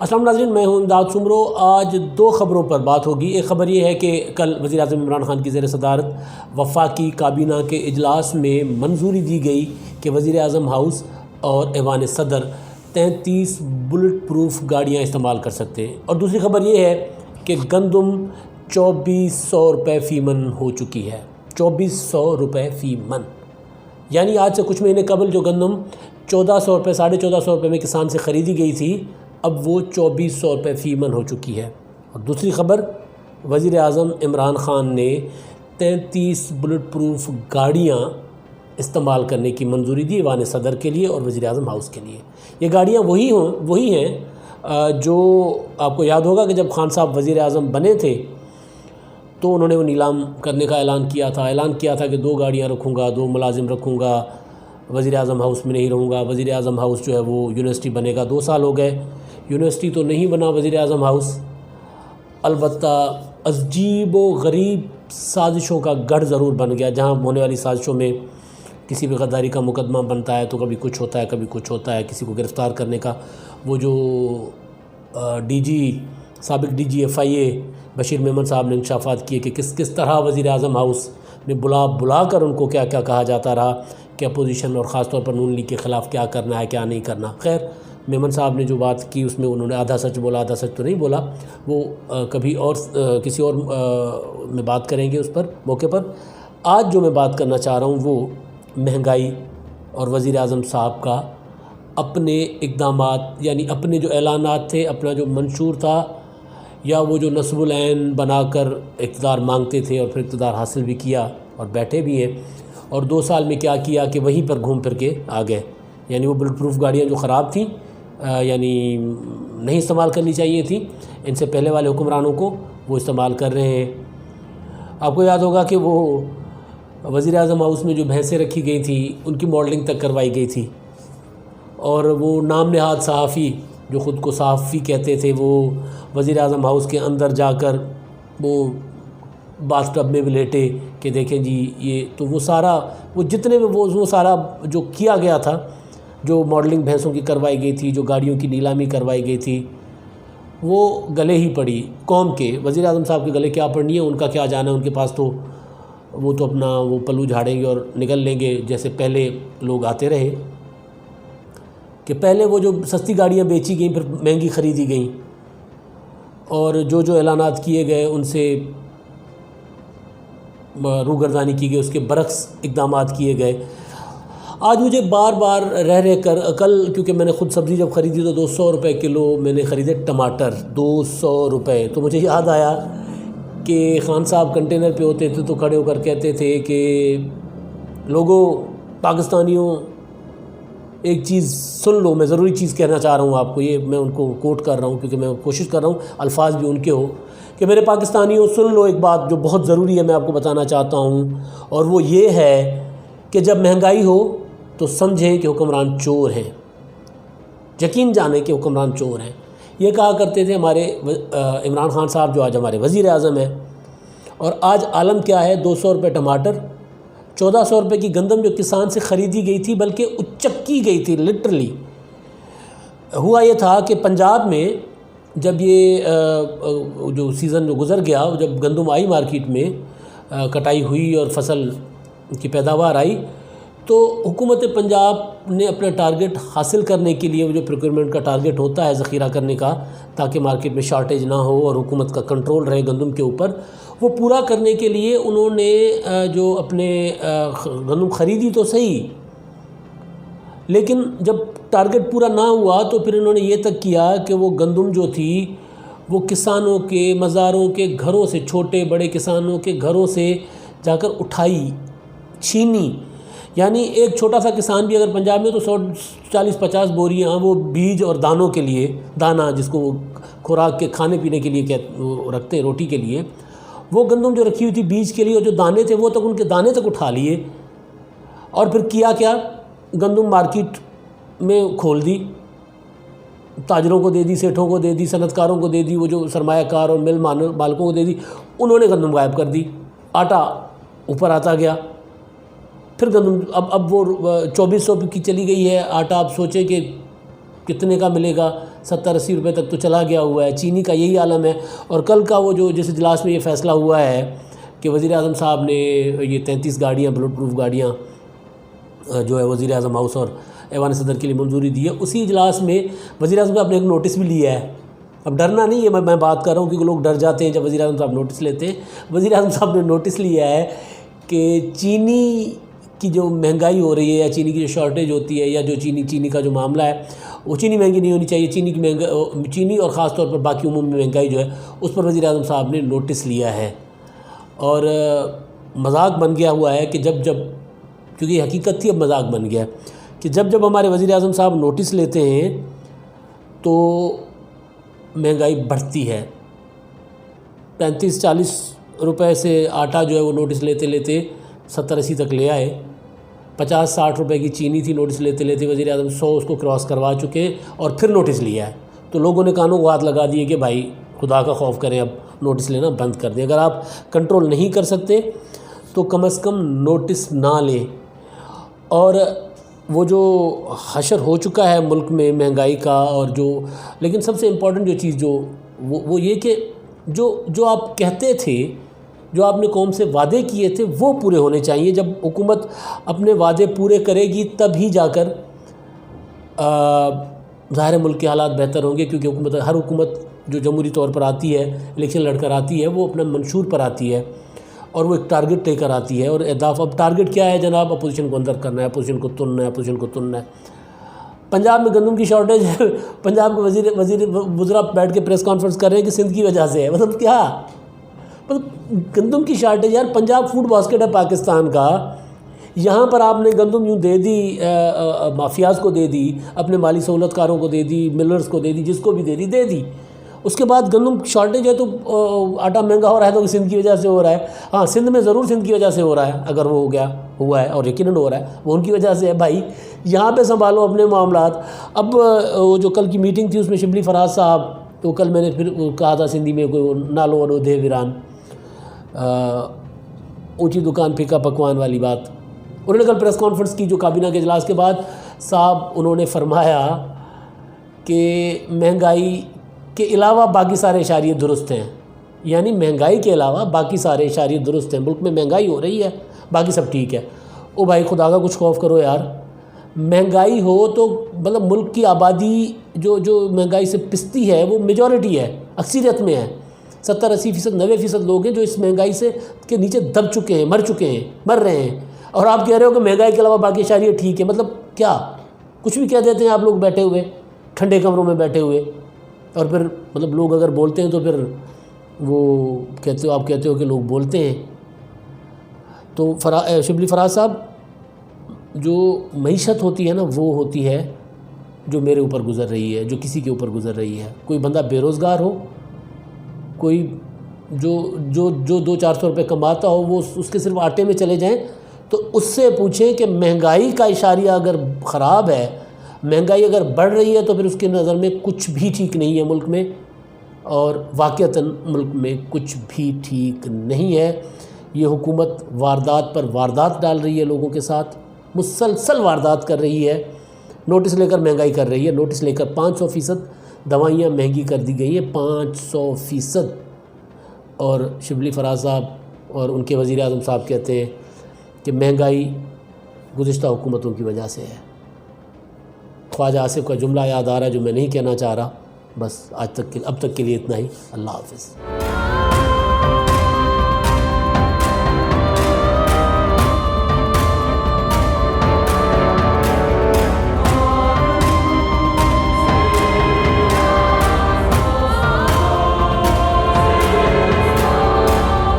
अस्सलाम नाज़रीन, मैं हूं इमदाद सुमरो। आज दो ख़बरों पर बात होगी। एक ख़बर ये है कि कल वज़ीर आज़म इमरान ख़ान की ज़ेर सदारत वफाकी काबीना के इजलास में मंजूरी दी गई कि वज़ीर आज़म हाउस और ऐवान सदर 33 बुलेट प्रूफ गाड़ियाँ इस्तेमाल कर सकते हैं। और दूसरी ख़बर ये है कि गंदम 2400 रुपये फ़ी मन हो चुकी है। 2400 रुपये फ़ी मन, यानी आज से कुछ महीने कबल जो गंदम 1400 रुपये 1450 रुपये में किसान से ख़रीदी गई थी, अब वो 2400 रुपये फ़ी मन हो चुकी है। और दूसरी ख़बर, वज़ीर आज़म इमरान ख़ान ने 33 बुलेट प्रूफ गाड़ियाँ इस्तेमाल करने की मंजूरी दी ऐवान सदर के लिए और वज़ीर आज़म हाउस के लिए। ये गाड़ियाँ वही हैं जो आपको याद होगा कि जब खान साहब वज़ीर आज़म बने थे तो उन्होंने वो नीलाम करने का ऐलान किया था कि 2 गाड़ियाँ रखूँगा, 2 मुलाजिम रखूँगा, वज़ीर आज़म हाउस में नहीं रहूँगा। वज़ीर आज़म हाउस जो है वो यूनिवर्सिटी बनेगा। 2 साल हो गए, यूनिवर्सिटी तो नहीं बना वज़ीर आज़म हाउस। अलबत्ता अजीब व गरीब साजिशों का गढ़ ज़रूर बन गया, जहाँ होने वाली साजिशों में किसी भी गद्दारी का मुकदमा बनता है तो कभी कुछ होता है, कभी कुछ होता है। किसी को गिरफ़्तार करने का वो जो साबिक़ DG FIA बशीर मेमन साहब ने इंकशाफात किए कि किस तरह वज़ीर आज़म हाउस में बुला कर उनको क्या क्या कहा जाता रहा कि अपोजिशन और ख़ास तौर पर नून लीग के ख़िलाफ़ क्या करना है, क्या नहीं करना। खैर, मेमन साहब ने जो बात की उसमें उन्होंने आधा सच बोला, आधा सच तो नहीं बोला। वो कभी और किसी और में बात करेंगे उस पर मौके पर। आज जो मैं बात करना चाह रहा हूँ वो महंगाई और वज़ीर आज़म साहब का अपने इक़दामात, यानी अपने जो ऐलानात थे, अपना जो मंशूर था, या वो जो नस्बुल ऐन बनाकर इक़्तिदार मांगते थे और फिर इक़्तिदार हासिल भी किया और बैठे भी हैं। और 2 साल में क्या किया कि वहीं पर घूम फिर के आ गए। यानी वो बुलेट प्रूफ गाड़ियाँ जो ख़राब थी, यानी नहीं इस्तेमाल करनी चाहिए थी इनसे पहले वाले हुक्मरानों को, वो इस्तेमाल कर रहे हैं। आपको याद होगा कि वो वज़ीर आज़म हाउस में जो भैंसें रखी गई थी उनकी मॉडलिंग तक करवाई गई थी। और वो नाम नहाद सहाफ़ी जो ख़ुद को सहाफ़ी कहते थे, वो वज़ीर आज़म हाउस के अंदर जाकर वो बाथटब में भी लेटे कि देखें जी ये तो वो सारा वो जितने में वो सारा जो किया गया था, जो मॉडलिंग भैंसों की करवाई गई थी, जो गाड़ियों की नीलामी करवाई गई थी, वो गले ही पड़ी कौम के। वज़ीर आज़म साहब के गले क्या पड़नी है, उनका क्या जाना है। उनके पास तो वो तो अपना वो पल्लू झाड़ेंगे और निकल लेंगे, जैसे पहले लोग आते रहे कि पहले वो जो सस्ती गाड़ियाँ बेची गई फिर महंगी ख़रीदी गई, और जो ऐलानात किए गए उनसे रूगर्दानी की गई, उसके बरक्स इक़दामात किए गए। आज मुझे बार बार रह कर कल, क्योंकि मैंने ख़ुद सब्ज़ी जब ख़रीदी तो 200 रुपये किलो मैंने ख़रीदे टमाटर, 200 रुपये। तो मुझे याद आया कि खान साहब कंटेनर पे होते थे तो खड़े होकर कहते थे कि लोगों, पाकिस्तानियों, एक चीज़ सुन लो। मैं ज़रूरी चीज़ कहना चाह रहा हूँ आपको, ये मैं उनको कोट कर रहा हूँ क्योंकि मैं कोशिश कर रहा हूँ अल्फाज भी उनके हो कि मेरे पाकिस्तानियों सुन लो, एक बात जो बहुत ज़रूरी है मैं आपको बताना चाहता हूँ। और वो ये है कि जब महंगाई हो तो समझें कि हुक्मरान चोर हैं, यकीन जाने कि हुक्मरान चोर हैं। ये कहा करते थे हमारे इमरान ख़ान साहब जो आज हमारे वज़ीर आज़म हैं। और आज आलम क्या है, 200 रुपये टमाटर, 1400 रुपये की गंदम जो किसान से ख़रीदी गई थी, बल्कि उच्चक्की गई थी लिटरली। हुआ ये था कि पंजाब में जब ये जो सीज़न जो गुज़र गया, जब गंदम आई मार्केट में, कटाई हुई और फसल की पैदावार आई, तो हुकूमत पंजाब ने अपना टारगेट हासिल करने के लिए, वो जो प्रोक्योरमेंट का टारगेट होता है ज़ख़ीरा करने का, ताकि मार्केट में शार्टेज ना हो और हुकूमत का कंट्रोल रहे गंदम के ऊपर, वो पूरा करने के लिए उन्होंने जो अपने गंदम ख़रीदी तो सही, लेकिन जब टारगेट पूरा ना हुआ तो फिर इन्होंने ये तक किया कि वो गंदम जो थी वो किसानों के मज़ारों के घरों से, छोटे बड़े किसानों के घरों से जाकर उठाई, छीनी। यानी एक छोटा सा किसान भी अगर पंजाब में तो 140-50 बोरियाँ वो बीज और दानों के लिए, दाना जिसको वो खुराक के खाने पीने के लिए वो रखते हैं, रोटी के लिए, वो गंदम जो रखी हुई थी बीज के लिए, और जो दाने थे वो तक उनके दाने तक उठा लिए। और फिर किया क्या, गंदम मार्केट में खोल दी, ताजरों को दे दी, सेठों को दे दी, सनतकारों को दे दी, वो जो सरमायाकार और मिल मालिकों को दे दी। उन्होंने गंदम गायब कर दी, आटा ऊपर आता गया। फिर गंदम अब वो 2400 की चली गई है आटा। आप सोचें कि कितने का मिलेगा, 70-80 रुपये तक तो चला गया हुआ है। चीनी का यही आलम है। और कल का वो जो जिस इजलास में ये फ़ैसला हुआ है कि वज़ीर आज़म साहब ने ये 33 गाड़ियाँ बुलेट प्रूफ गाड़ियाँ जो है वज़ीर आज़म हाउस और ऐवान सदर के लिए मंजूरी दी है, उसी इजलास में वज़ीर आज़म साहब ने एक नोटिस भी लिया है। अब डरना नहीं है, मैं बात कर रहा हूँ क्योंकि लोग डर जाते हैं जब वज़ीर आज़म साहब नोटिस लेते हैं। वज़ीर आज़म साहब ने नोटिस लिया है कि चीनी की जो महंगाई हो रही है या चीनी की जो शॉर्टेज होती है या जो चीनी का जो मामला है, वो चीनी महंगी नहीं होनी चाहिए। चीनी और ख़ास तौर पर बाकी उमूम में महंगाई जो है उस पर वज़ीर आज़म साहब ने नोटिस लिया है। और मजाक बन गया हुआ है कि जब क्योंकि हकीकत थी, अब मजाक बन गया कि जब हमारे वज़ीर आज़म साहब नोटिस लेते हैं तो महंगाई बढ़ती है। 35-40 रुपए से आटा जो है वो नोटिस लेते लेते 70-80 तक ले आए। 50-60 रुपए की चीनी थी, नोटिस लेते लेते वज़ीर आज़म 100 उसको क्रॉस करवा चुके और फिर नोटिस लिया है। तो लोगों ने कानों को हाथ लगा दिए कि भाई खुदा का खौफ करें, अब नोटिस लेना बंद कर दें। अगर आप कंट्रोल नहीं कर सकते तो कम से कम नोटिस ना लें। और वो जो हशर हो चुका है मुल्क में महंगाई का, और जो लेकिन सबसे इम्पॉर्टेंट जो चीज़ जो वो ये कि जो आप कहते थे, जो आपने कौम से वादे किए थे वो पूरे होने चाहिए। जब हुकूमत अपने वादे पूरे करेगी तभी जाकर ज़ाहिर मुल्क के हालात बेहतर होंगे, क्योंकि हर हुकूमत जो जमहूरी तौर पर आती है, इलेक्शन लड़कर आती है, वो अपना मंशूर पर आती है और वो एक टारगेट लेकर आती है। और अहदाफ, अब टारगेट क्या है जनाब? अपोजिशन को अंदर करना है, अपोजिशन को तुनना है, अपोजिशन को तुनना है। पंजाब में गंदम की शॉर्टेज है, पंजाब के वज़ीर वज़रा बैठ के प्रेस कॉन्फ्रेंस कर रहे हैं कि सिंध की वजह से है। मतलब क्या, मतलब गंदम की शॉर्टेज यार, पंजाब फूड बास्केट है पाकिस्तान का। यहाँ पर आपने गंदम यूँ दे दी, माफियाज़ को दे दी, अपने माली सहूलतकारों को दे दी, मिलर्स को दे दी, जिसको भी दे दी। उसके बाद गंदम शॉर्टेज है तो आटा महंगा हो रहा है तो सिंध की वजह से हो रहा है। हाँ, सिंध में ज़रूर सिंध की वजह से हो रहा है, अगर वो हुआ है और यकीनन हो रहा है, वो उनकी वजह से है। भाई यहाँ पे संभालो अपने मामलात। अब वो जो कल की मीटिंग थी उसमें शिबली फराज साहब, तो कल मैंने फिर कहा था सिंधी में कोई नालो वनो दे वीरान, ऊँची दुकान फीका पकवान वाली बात। उन्होंने कल प्रेस कॉन्फ्रेंस की जो काबीना के इजलास के बाद साहब, उन्होंने फरमाया कि महंगाई के अलावा बाकी सारे इशारे दुरुस्त हैं। यानी महंगाई के अलावा बाकी सारे इशारे दुरुस्त हैं। मुल्क में महंगाई हो रही है, बाकी सब ठीक है। ओ भाई खुदा का कुछ खौफ करो यार। महंगाई हो तो मतलब मुल्क की आबादी जो महंगाई से पिसती है वो मेजॉरिटी है, अक्सरियत में है। 70-80%, 90% लोग हैं जो इस महंगाई से के नीचे दब चुके हैं, मर रहे हैं। और आप कह रहे हो कि महंगाई के अलावा बाकी इशारे ठीक है। मतलब क्या, कुछ भी कह देते हैं आप लोग बैठे हुए ठंडे कमरों में बैठे हुए। और फिर मतलब लोग अगर बोलते हैं तो फिर वो आप कहते हो कि लोग बोलते हैं। तो शिबली फराज साहब, जो मईशत होती है ना, वो होती है जो मेरे ऊपर गुज़र रही है, जो किसी के ऊपर गुज़र रही है। कोई बंदा बेरोज़गार हो, कोई जो 200-400 रुपये कमाता हो, वो उसके सिर्फ आटे में चले जाएं तो उससे पूछें कि महंगाई का इशारिया अगर ख़राब है, महंगाई अगर बढ़ रही है तो फिर उसकी नज़र में कुछ भी ठीक नहीं है मुल्क में। और वाक़अतन मुल्क में कुछ भी ठीक नहीं है। ये हुकूमत वारदात पर वारदात डाल रही है, लोगों के साथ मुसलसल वारदात कर रही है। नोटिस लेकर महंगाई कर रही है, नोटिस लेकर 500% दवाइयाँ महंगी कर दी गई हैं, 500%। और शिबली फराज साहब और उनके वज़ीर आज़म साहब कहते हैं कि महंगाई गुज़िश्ता हुकूमतों की वजह से है। ख्वाजा आसिफ का जुमला याद आ रहा है जो मैं नहीं कहना चाह रहा। बस अब तक के लिए इतना ही। अल्लाह हाफ़िज़।